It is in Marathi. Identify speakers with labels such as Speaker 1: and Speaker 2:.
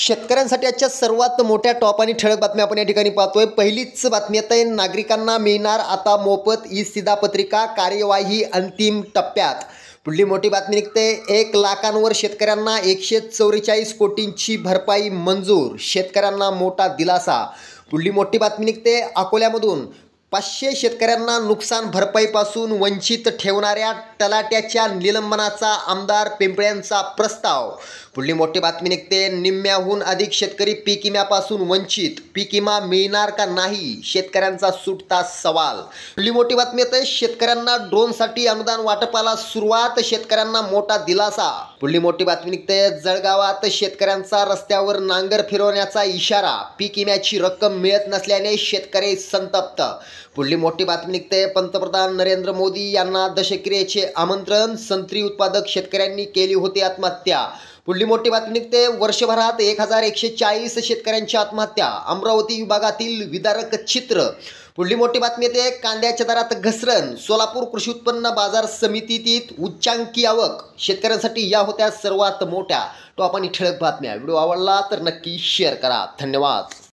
Speaker 1: शेतकऱ्यांसाठी आजच्या सर्वात मोठ्या टॉप आणि ठळक बातम्या आपण या ठिकाणी पाहतोय। पहिलीच बातमी आहे, नागरिकांना मिळणार आता मोफत ई शिधापत्रिका, कार्यवाही अंतिम टप्प्यात। पुढली मोठी बातमी निघते, 1 लाखांवर शेतकऱ्यांना 144 कोटींची भरपाई मंजूर, शेतकऱ्यांना मोठा दिलासा। पुढली मोठी बातमी निघते, अकोल्यामधून 500 शेतकऱ्यांना नुकसान भरपाईपासून वंचित ठेवणाऱ्या तलाट्याच्या निलंबनाचा आमदार पिंपळ्यांचा प्रस्ताव। पुढली मोठी बातमी निघते, निम्म्याहून अधिक शेतकरी पीक विम्यापासून वंचित, पीक विमा मिळणार का नाही, शेतकऱ्यांचा सुटता सवाल। पुढली मोठी बातमी येते, शेतकऱ्यांना ड्रोनसाठी अनुदान वाटपाला सुरुवात, शेतकऱ्यांना मोठा दिलासा। पुढली मोठी बातमी निघते, जळगावात शेतकऱ्यांचा रस्त्यावर नांगर फिरवण्याचा इशारा, पीक विम्याची रक्कम मिळत नसल्याने शेतकरी संतप्त। पुढली मोठी बातमी निघते, पंतप्रधान नरेंद्र मोदी यांना दशक्रियेचे आमंत्रण, संत्री उत्पादक शेतकऱ्यांनी केली होती आत्महत्या। पुढली मोठी बातमी निघते, वर्षभरात 1140 शेतकऱ्यांच्या आत्महत्या, अमरावती विभागातील विदारक चित्र। पुढली मोठी बातमी येते, कांद्याच्या दरात घसरण, सोलापूर कृषी उत्पन्न बाजार समितीत उच्चांकी आवक, शेतकऱ्यांसाठी या होत्या सर्वात मोठ्या टॉप आणि ठळक बातम्या। व्हिडिओ आवडला तर नक्की शेअर करा। धन्यवाद।